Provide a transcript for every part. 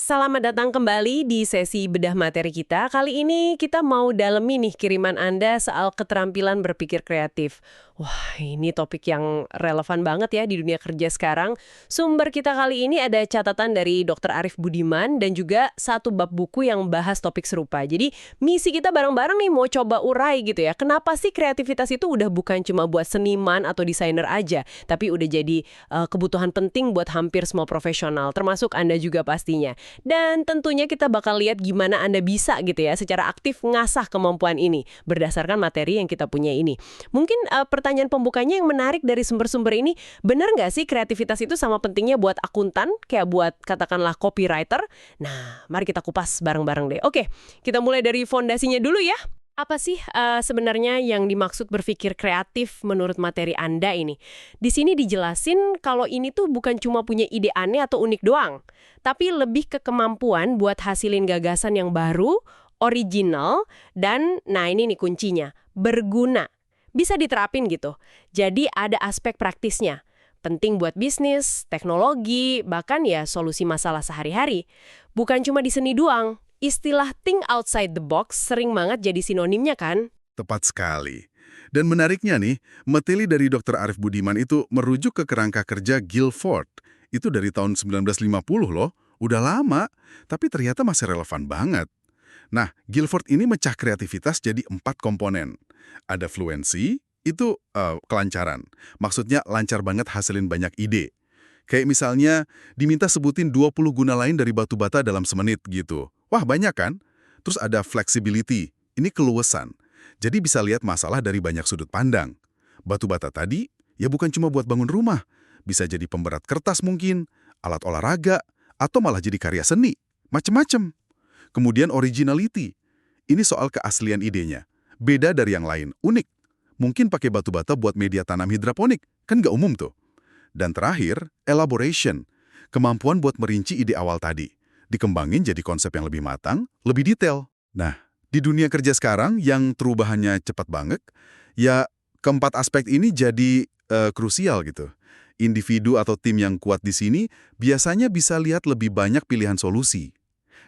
Selamat datang kembali di sesi bedah materi kita. Kali ini kita mau dalemi nih kiriman Anda soal keterampilan berpikir kreatif. Wah, ini topik yang relevan banget ya di dunia kerja sekarang. Sumber kita kali ini ada catatan dari Dr. Arif Budiman dan juga satu bab buku yang bahas topik serupa. Jadi, misi kita bareng-bareng nih mau coba urai gitu ya. Kenapa sih kreativitas itu udah bukan cuma buat seniman atau desainer aja, tapi udah jadi kebutuhan penting buat hampir semua profesional, termasuk Anda juga pastinya. Dan tentunya kita bakal lihat gimana Anda bisa gitu ya secara aktif ngasah kemampuan ini berdasarkan materi yang kita punya ini. Mungkin pertanyaan pembukanya yang menarik dari sumber-sumber ini, benar nggak sih kreativitas itu sama pentingnya buat akuntan, kayak buat katakanlah copywriter? Nah, mari kita kupas bareng-bareng deh. Oke, kita mulai dari fondasinya dulu ya. Apa sih sebenarnya yang dimaksud berpikir kreatif menurut materi Anda ini? Di sini dijelasin kalau ini tuh bukan cuma punya ide aneh atau unik doang, tapi lebih ke kemampuan buat hasilin gagasan yang baru, original, dan nah ini nih kuncinya, berguna. Bisa diterapin gitu. Jadi ada aspek praktisnya. Penting buat bisnis, teknologi, bahkan ya solusi masalah sehari-hari. Bukan cuma di seni doang. Istilah think outside the box sering banget jadi sinonimnya kan? Tepat sekali. Dan menariknya nih, materi dari Dr. Arif Budiman itu merujuk ke kerangka kerja Guilford. Itu dari tahun 1950 loh, udah lama, tapi ternyata masih relevan banget. Nah, Guilford ini mecah kreativitas jadi 4 komponen. Ada fluency, itu kelancaran. Maksudnya lancar banget hasilin banyak ide. Kayak misalnya, diminta sebutin 20 guna lain dari batu bata dalam semenit gitu. Wah, banyak kan? Terus ada flexibility, ini keluasan. Jadi bisa lihat masalah dari banyak sudut pandang. Batu bata tadi, ya bukan cuma buat bangun rumah. Bisa jadi pemberat kertas mungkin, alat olahraga, atau malah jadi karya seni. Macem-macem. Kemudian originality. Ini soal keaslian idenya. Beda dari yang lain, unik. Mungkin pakai batu bata buat media tanam hidroponik, kan nggak umum tuh. Dan terakhir, elaboration. Kemampuan buat merinci ide awal tadi. Dikembangin jadi konsep yang lebih matang, lebih detail. Nah, di dunia kerja sekarang yang perubahannya cepat banget, ya keempat aspek ini jadi krusial gitu. Individu atau tim yang kuat di sini biasanya bisa lihat lebih banyak pilihan solusi.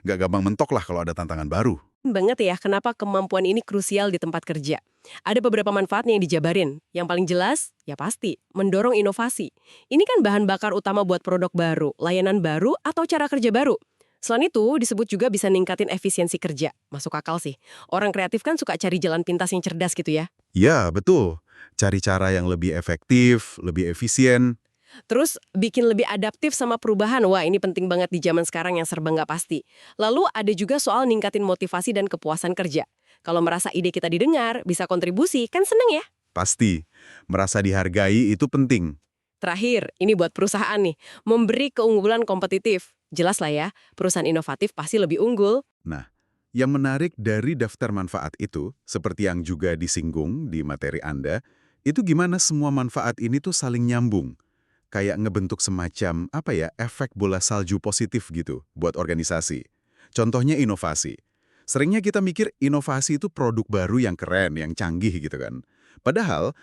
Nggak gampang mentok lah kalau ada tantangan baru. Banget ya, kenapa kemampuan ini krusial di tempat kerja. Ada beberapa manfaatnya yang dijabarin. Yang paling jelas, ya pasti, mendorong inovasi. Ini kan bahan bakar utama buat produk baru, layanan baru, atau cara kerja baru. Selain itu, disebut juga bisa ningkatin efisiensi kerja. Masuk akal sih. Orang kreatif kan suka cari jalan pintas yang cerdas gitu ya. Ya, betul. Cari cara yang lebih efektif, lebih efisien. Terus bikin lebih adaptif sama perubahan. Wah, ini penting banget di zaman sekarang yang serba nggak pasti. Lalu ada juga soal ningkatin motivasi dan kepuasan kerja. Kalau merasa ide kita didengar, bisa kontribusi, kan seneng ya? Pasti. Merasa dihargai itu penting. Terakhir, ini buat perusahaan nih, memberi keunggulan kompetitif. Jelas lah ya, perusahaan inovatif pasti lebih unggul. Nah, yang menarik dari daftar manfaat itu, seperti yang juga disinggung di materi Anda, itu gimana semua manfaat ini tuh saling nyambung. Kayak ngebentuk semacam, efek bola salju positif gitu buat organisasi. Contohnya inovasi. Seringnya kita mikir inovasi itu produk baru yang keren, yang canggih gitu kan. Padahal,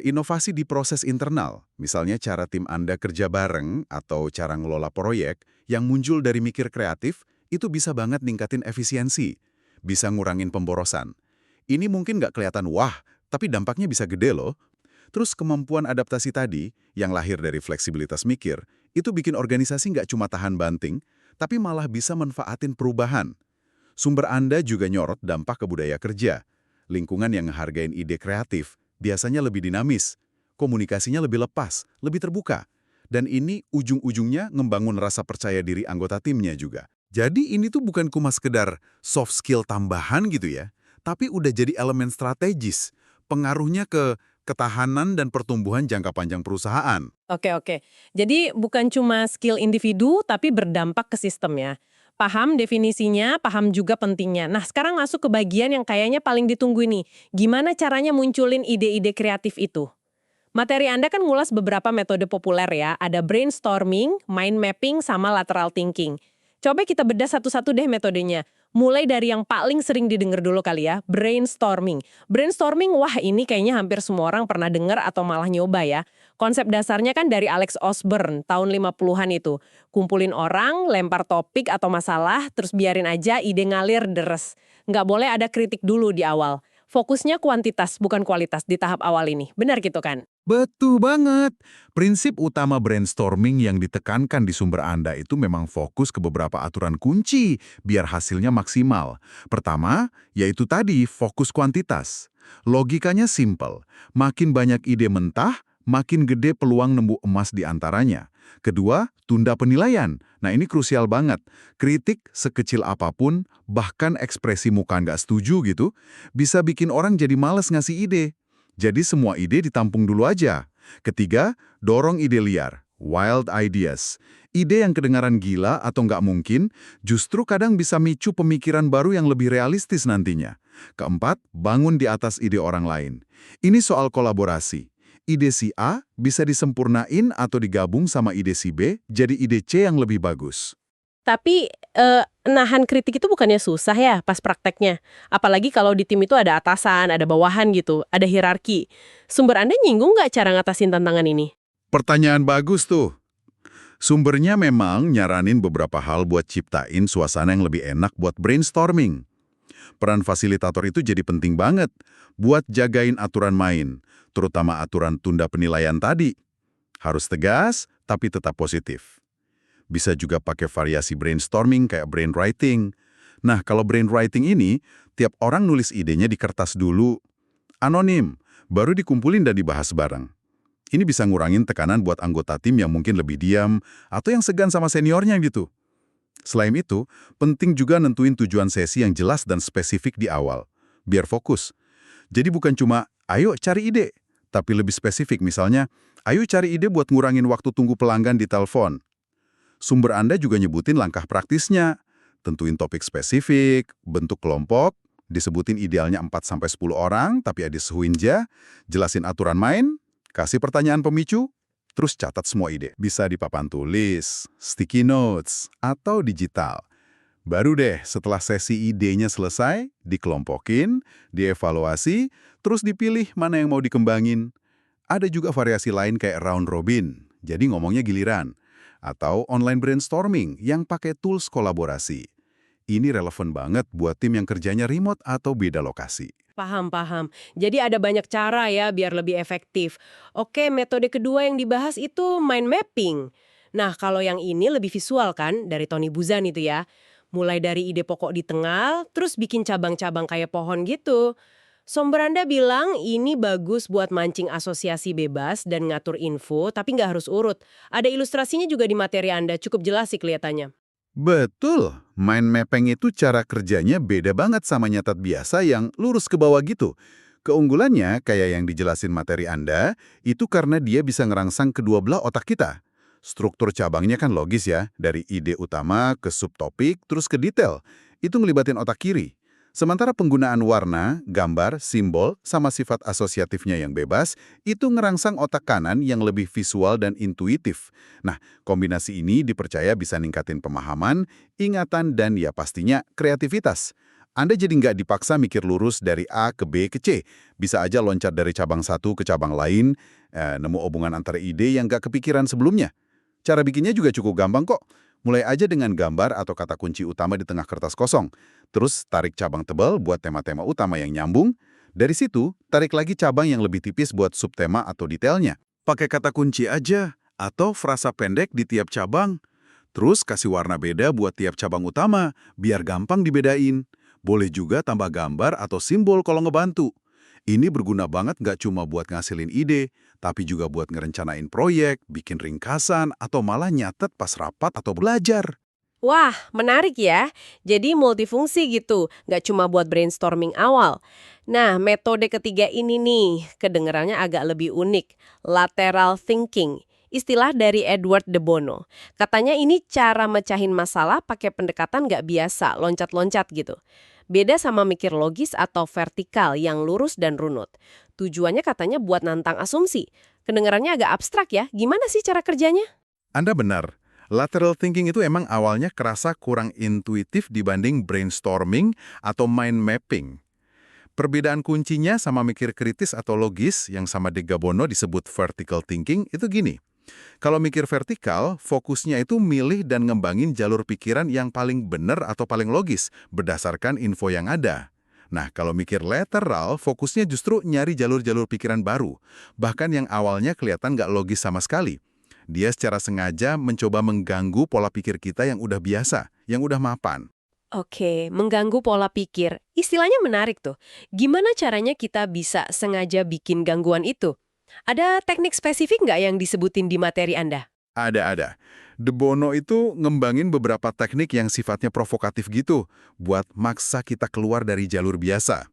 inovasi di proses internal, misalnya cara tim Anda kerja bareng atau cara ngelola proyek yang muncul dari mikir kreatif, itu bisa banget ningkatin efisiensi, bisa ngurangin pemborosan. Ini mungkin nggak kelihatan wah, tapi dampaknya bisa gede loh. Terus kemampuan adaptasi tadi, yang lahir dari fleksibilitas mikir, itu bikin organisasi nggak cuma tahan banting, tapi malah bisa manfaatin perubahan. Sumber Anda juga nyorot dampak ke budaya kerja. Lingkungan yang ngehargain ide kreatif biasanya lebih dinamis, komunikasinya lebih lepas, lebih terbuka. Dan ini ujung-ujungnya ngembangun rasa percaya diri anggota timnya juga. Jadi ini tuh bukan cuma sekedar soft skill tambahan gitu ya, tapi udah jadi elemen strategis, pengaruhnya ke ketahanan dan pertumbuhan jangka panjang perusahaan. Oke. Jadi bukan cuma skill individu, tapi berdampak ke sistem ya. Paham definisinya, paham juga pentingnya. Nah, sekarang masuk ke bagian yang kayaknya paling ditunggu nih. Gimana caranya munculin ide-ide kreatif itu? Materi Anda kan ngulas beberapa metode populer ya. Ada brainstorming, mind mapping, sama lateral thinking. Coba kita bedah satu-satu deh metodenya. Mulai dari yang paling sering didengar dulu kali ya, brainstorming. Brainstorming, wah ini kayaknya hampir semua orang pernah dengar atau malah nyoba ya. Konsep dasarnya kan dari Alex Osborne, tahun 50-an itu. Kumpulin orang, lempar topik atau masalah, terus biarin aja ide ngalir deres. Nggak boleh ada kritik dulu di awal. Fokusnya kuantitas, bukan kualitas di tahap awal ini. Benar gitu kan? Betul banget. Prinsip utama brainstorming yang ditekankan di sumber Anda itu memang fokus ke beberapa aturan kunci biar hasilnya maksimal. Pertama, yaitu tadi fokus kuantitas. Logikanya simple. Makin banyak ide mentah, makin gede peluang nemu emas di antaranya. Kedua, tunda penilaian. Nah ini krusial banget. Kritik sekecil apapun, bahkan ekspresi muka nggak setuju gitu, bisa bikin orang jadi males ngasih ide. Jadi semua ide ditampung dulu aja. Ketiga, dorong ide liar, wild ideas. Ide yang kedengaran gila atau nggak mungkin, justru kadang bisa micu pemikiran baru yang lebih realistis nantinya. Keempat, bangun di atas ide orang lain. Ini soal kolaborasi. Ide si A bisa disempurnain atau digabung sama ide si B, jadi ide C yang lebih bagus. Tapi nahan kritik itu bukannya susah ya pas prakteknya? Apalagi kalau di tim itu ada atasan, ada bawahan gitu, ada hierarki. Sumber Anda nyinggung nggak cara ngatasin tantangan ini? Pertanyaan bagus tuh. Sumbernya memang nyaranin beberapa hal buat ciptain suasana yang lebih enak buat brainstorming. Peran fasilitator itu jadi penting banget buat jagain aturan main, terutama aturan tunda penilaian tadi. Harus tegas, tapi tetap positif. Bisa juga pakai variasi brainstorming kayak brainwriting. Nah, kalau brainwriting ini, tiap orang nulis idenya di kertas dulu. Anonim, baru dikumpulin dan dibahas bareng. Ini bisa ngurangin tekanan buat anggota tim yang mungkin lebih diam atau yang segan sama seniornya gitu. Selain itu, penting juga nentuin tujuan sesi yang jelas dan spesifik di awal, biar fokus. Jadi bukan cuma, ayo cari ide, tapi lebih spesifik misalnya, ayo cari ide buat ngurangin waktu tunggu pelanggan di telepon. Sumber Anda juga nyebutin langkah praktisnya, tentuin topik spesifik, bentuk kelompok, disebutin idealnya 4-10 orang, tapi ada sehunja, jelasin aturan main, kasih pertanyaan pemicu, terus catat semua ide. Bisa di papan tulis, sticky notes, atau digital. Baru deh setelah sesi idenya selesai, dikelompokin, dievaluasi, terus dipilih mana yang mau dikembangin. Ada juga variasi lain kayak round robin, jadi ngomongnya giliran. Atau online brainstorming yang pakai tools kolaborasi. Ini relevan banget buat tim yang kerjanya remote atau beda lokasi. Paham. Jadi ada banyak cara ya biar lebih efektif. Oke, metode kedua yang dibahas itu mind mapping. Nah, kalau yang ini lebih visual kan, dari Tony Buzan itu ya. Mulai dari ide pokok di tengah, terus bikin cabang-cabang kayak pohon gitu. Sumber Anda bilang ini bagus buat mancing asosiasi bebas dan ngatur info, tapi nggak harus urut. Ada ilustrasinya juga di materi Anda, cukup jelas sih kelihatannya. Betul, mind mapping itu cara kerjanya beda banget sama nyatat biasa yang lurus ke bawah gitu. Keunggulannya, kayak yang dijelasin materi Anda, itu karena dia bisa ngerangsang kedua belah otak kita. Struktur cabangnya kan logis ya, dari ide utama ke subtopik, terus ke detail. Itu ngelibatin otak kiri. Sementara penggunaan warna, gambar, simbol, sama sifat asosiatifnya yang bebas, itu ngerangsang otak kanan yang lebih visual dan intuitif. Nah, kombinasi ini dipercaya bisa ningkatin pemahaman, ingatan, dan ya pastinya kreativitas. Anda jadi nggak dipaksa mikir lurus dari A ke B ke C. Bisa aja loncat dari cabang satu ke cabang lain, nemu hubungan antara ide yang nggak kepikiran sebelumnya. Cara bikinnya juga cukup gampang kok. Mulai aja dengan gambar atau kata kunci utama di tengah kertas kosong. Terus tarik cabang tebal buat tema-tema utama yang nyambung. Dari situ, tarik lagi cabang yang lebih tipis buat subtema atau detailnya. Pakai kata kunci aja atau frasa pendek di tiap cabang. Terus kasih warna beda buat tiap cabang utama, biar gampang dibedain. Boleh juga tambah gambar atau simbol kalau ngebantu. Ini berguna banget nggak cuma buat ngasilin ide, tapi juga buat ngerencanain proyek, bikin ringkasan, atau malah nyatet pas rapat atau belajar. Wah, menarik ya. Jadi multifungsi gitu, nggak cuma buat brainstorming awal. Nah, metode ketiga ini nih, kedengarannya agak lebih unik. Lateral thinking. Istilah dari Edward de Bono. Katanya ini cara mecahin masalah pakai pendekatan nggak biasa, loncat-loncat gitu. Beda sama mikir logis atau vertikal yang lurus dan runut. Tujuannya katanya buat nantang asumsi. Kedengarannya agak abstrak ya, gimana sih cara kerjanya? Anda benar. Lateral thinking itu emang awalnya kerasa kurang intuitif dibanding brainstorming atau mind mapping. Perbedaan kuncinya sama mikir kritis atau logis yang sama De Gabono disebut vertical thinking itu gini. Kalau mikir vertikal, fokusnya itu milih dan ngembangin jalur pikiran yang paling benar atau paling logis berdasarkan info yang ada. Nah, kalau mikir lateral, fokusnya justru nyari jalur-jalur pikiran baru, bahkan yang awalnya kelihatan nggak logis sama sekali. Dia secara sengaja mencoba mengganggu pola pikir kita yang udah biasa, yang udah mapan. Oke, mengganggu pola pikir. Istilahnya menarik tuh. Gimana caranya kita bisa sengaja bikin gangguan itu? Ada teknik spesifik nggak yang disebutin di materi Anda? Ada. De Bono itu ngembangin beberapa teknik yang sifatnya provokatif gitu, buat maksa kita keluar dari jalur biasa.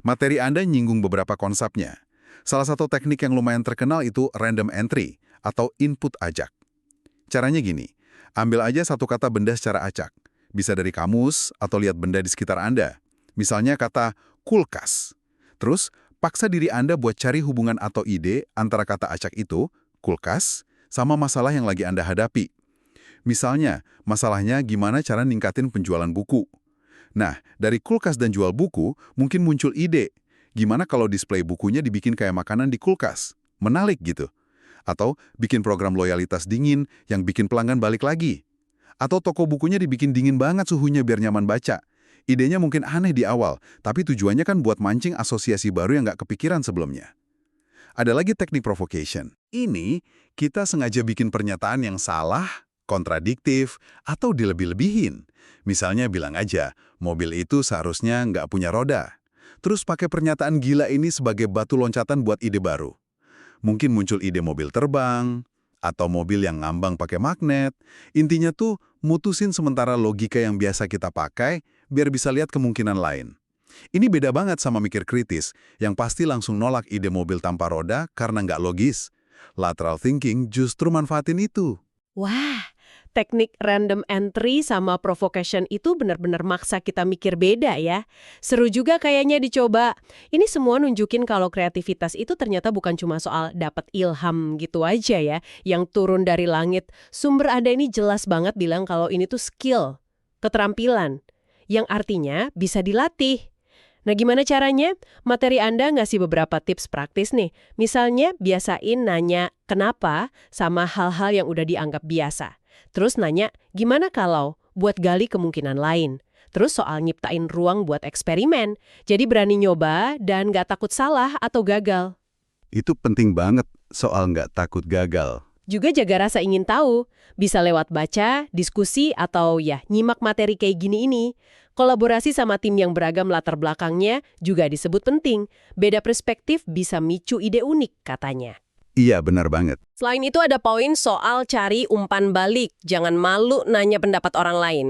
Materi Anda nyinggung beberapa konsepnya. Salah satu teknik yang lumayan terkenal itu random entry, atau input acak. Caranya gini, ambil aja satu kata benda secara acak. Bisa dari kamus atau lihat benda di sekitar Anda. Misalnya kata kulkas. Terus, paksa diri Anda buat cari hubungan atau ide antara kata acak itu, kulkas, sama masalah yang lagi Anda hadapi. Misalnya, masalahnya gimana cara ningkatin penjualan buku. Nah, dari kulkas dan jual buku, mungkin muncul ide. Gimana kalau display bukunya dibikin kayak makanan di kulkas? Menarik gitu. Atau bikin program loyalitas dingin yang bikin pelanggan balik lagi. Atau toko bukunya dibikin dingin banget suhunya biar nyaman baca. Idenya mungkin aneh di awal, tapi tujuannya kan buat mancing asosiasi baru yang nggak kepikiran sebelumnya. Ada lagi teknik provocation. Ini, kita sengaja bikin pernyataan yang salah, kontradiktif, atau dilebih-lebihin. Misalnya bilang aja, mobil itu seharusnya nggak punya roda. Terus pakai pernyataan gila ini sebagai batu loncatan buat ide baru. Mungkin muncul ide mobil terbang, atau mobil yang ngambang pakai magnet. Intinya tuh mutusin sementara logika yang biasa kita pakai biar bisa lihat kemungkinan lain. Ini beda banget sama mikir kritis yang pasti langsung nolak ide mobil tanpa roda karena nggak logis. Lateral thinking justru manfaatin itu. Wah, teknik random entry sama provocation itu benar-benar maksa kita mikir beda ya. Seru juga kayaknya dicoba. Ini semua nunjukin kalau kreativitas itu ternyata bukan cuma soal dapat ilham gitu aja ya, yang turun dari langit. Sumber Anda ini jelas banget bilang kalau ini tuh skill, keterampilan, yang artinya bisa dilatih. Nah, gimana caranya? Materi Anda ngasih beberapa tips praktis nih. Misalnya, biasain nanya kenapa sama hal-hal yang udah dianggap biasa. Terus nanya, gimana kalau buat gali kemungkinan lain? Terus soal nyiptain ruang buat eksperimen. Jadi berani nyoba dan nggak takut salah atau gagal. Itu penting banget soal nggak takut gagal. Juga jaga rasa ingin tahu. Bisa lewat baca, diskusi, atau ya nyimak materi kayak gini ini. Kolaborasi sama tim yang beragam latar belakangnya juga disebut penting. Beda perspektif bisa micu ide unik katanya. Iya, benar banget. Selain itu ada poin soal cari umpan balik. Jangan malu nanya pendapat orang lain.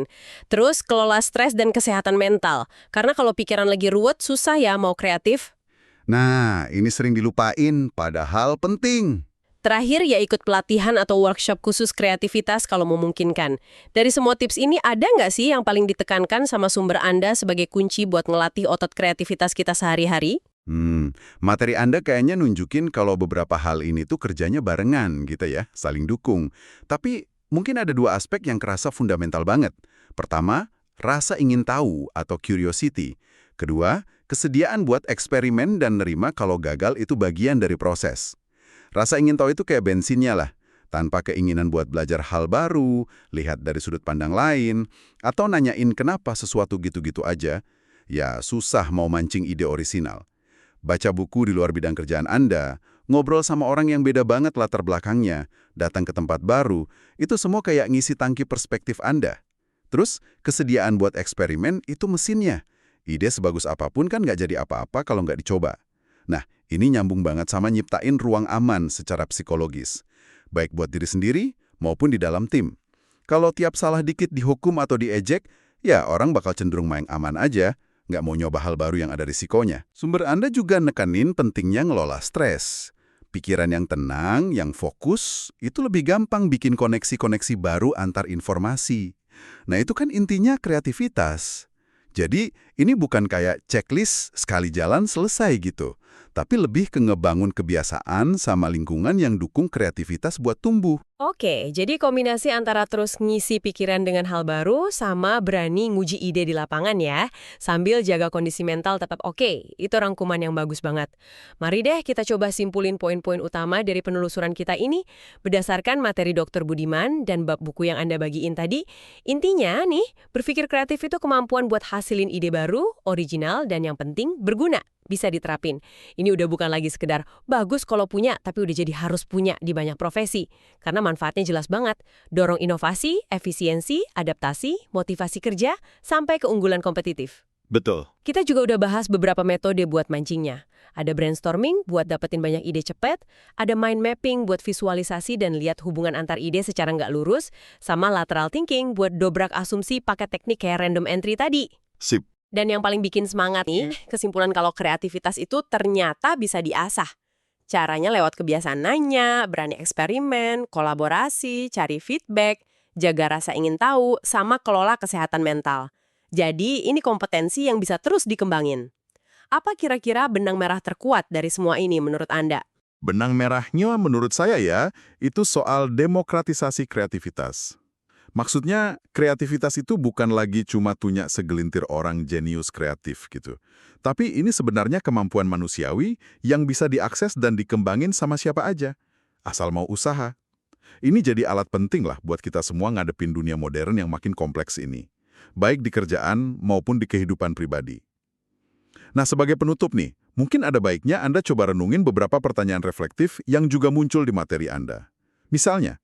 Terus kelola stres dan kesehatan mental. Karena kalau pikiran lagi ruwet, susah ya mau kreatif. Nah, ini sering dilupain, padahal penting. Terakhir ya ikut pelatihan atau workshop khusus kreativitas kalau memungkinkan. Dari semua tips ini ada nggak sih yang paling ditekankan sama sumber Anda sebagai kunci buat ngelatih otot kreativitas kita sehari-hari? Materi Anda kayaknya nunjukin kalau beberapa hal ini tuh kerjanya barengan gitu ya, saling dukung. Tapi mungkin ada dua aspek yang kerasa fundamental banget. Pertama, rasa ingin tahu atau curiosity. Kedua, kesediaan buat eksperimen dan nerima kalau gagal itu bagian dari proses. Rasa ingin tahu itu kayak bensinnya lah. Tanpa keinginan buat belajar hal baru, lihat dari sudut pandang lain, atau nanyain kenapa sesuatu gitu-gitu aja, ya susah mau mancing ide orisinal. Baca buku di luar bidang kerjaan Anda, ngobrol sama orang yang beda banget latar belakangnya, datang ke tempat baru, itu semua kayak ngisi tangki perspektif Anda. Terus, kesediaan buat eksperimen itu mesinnya. Ide sebagus apapun kan nggak jadi apa-apa kalau nggak dicoba. Nah, ini nyambung banget sama nyiptain ruang aman secara psikologis. Baik buat diri sendiri maupun di dalam tim. Kalau tiap salah dikit dihukum atau diejek, ya orang bakal cenderung main aman aja, nggak mau nyoba hal baru yang ada risikonya. Sumber Anda juga nekenin pentingnya ngelola stres. Pikiran yang tenang, yang fokus, itu lebih gampang bikin koneksi-koneksi baru antar informasi. Nah itu kan intinya kreativitas. Jadi ini bukan kayak checklist sekali jalan selesai gitu. Tapi lebih ke ngebangun kebiasaan sama lingkungan yang dukung kreativitas buat tumbuh. Oke, jadi kombinasi antara terus ngisi pikiran dengan hal baru sama berani nguji ide di lapangan ya, sambil jaga kondisi mental tetap oke. Itu rangkuman yang bagus banget. Mari deh kita coba simpulin poin-poin utama dari penelusuran kita ini berdasarkan materi Dr. Budiman dan bab buku yang Anda bagiin tadi. Intinya nih, berpikir kreatif itu kemampuan buat hasilin ide baru, original, dan yang penting berguna. Bisa diterapin. Ini udah bukan lagi sekedar bagus kalau punya, tapi udah jadi harus punya di banyak profesi. Karena manfaatnya jelas banget. Dorong inovasi, efisiensi, adaptasi, motivasi kerja, sampai keunggulan kompetitif. Betul. Kita juga udah bahas beberapa metode buat mancingnya. Ada brainstorming buat dapetin banyak ide cepet, ada mind mapping buat visualisasi dan lihat hubungan antar ide secara nggak lurus, sama lateral thinking buat dobrak asumsi pakai teknik kayak random entry tadi. Sip. Dan yang paling bikin semangat nih, kesimpulan kalau kreativitas itu ternyata bisa diasah. Caranya lewat kebiasaan nanya, berani eksperimen, kolaborasi, cari feedback, jaga rasa ingin tahu, sama kelola kesehatan mental. Jadi ini kompetensi yang bisa terus dikembangin. Apa kira-kira benang merah terkuat dari semua ini menurut Anda? Benang merahnya menurut saya ya, itu soal demokratisasi kreativitas. Maksudnya, kreativitas itu bukan lagi cuma punya segelintir orang jenius kreatif gitu. Tapi ini sebenarnya kemampuan manusiawi yang bisa diakses dan dikembangin sama siapa aja, asal mau usaha. Ini jadi alat penting lah buat kita semua ngadepin dunia modern yang makin kompleks ini, baik di kerjaan maupun di kehidupan pribadi. Nah, sebagai penutup nih, mungkin ada baiknya Anda coba renungin beberapa pertanyaan reflektif yang juga muncul di materi Anda. Misalnya,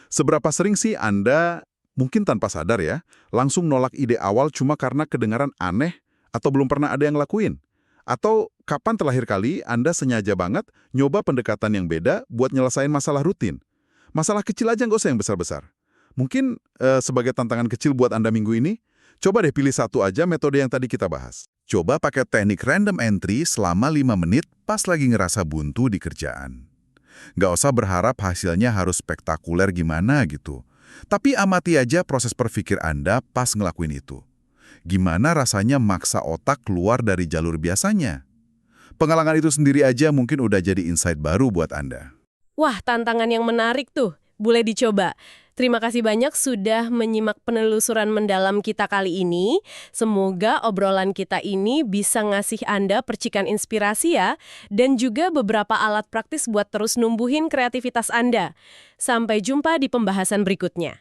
seberapa sering sih Anda, mungkin tanpa sadar ya, langsung nolak ide awal cuma karena kedengaran aneh atau belum pernah ada yang lakuin? Atau kapan terakhir kali Anda sengaja banget nyoba pendekatan yang beda buat nyelesain masalah rutin? Masalah kecil aja nggak usah yang besar-besar. Mungkin sebagai tantangan kecil buat Anda minggu ini, coba deh pilih satu aja metode yang tadi kita bahas. Coba pakai teknik random entry selama 5 menit pas lagi ngerasa buntu di kerjaan. Nggak usah berharap hasilnya harus spektakuler gimana gitu. Tapi amati aja proses berpikir Anda pas ngelakuin itu. Gimana rasanya maksa otak keluar dari jalur biasanya? Pengalaman itu sendiri aja mungkin udah jadi insight baru buat Anda. Wah, tantangan yang menarik tuh. Boleh dicoba. Terima kasih banyak sudah menyimak penelusuran mendalam kita kali ini. Semoga obrolan kita ini bisa ngasih Anda percikan inspirasi ya, dan juga beberapa alat praktis buat terus numbuhin kreativitas Anda. Sampai jumpa di pembahasan berikutnya.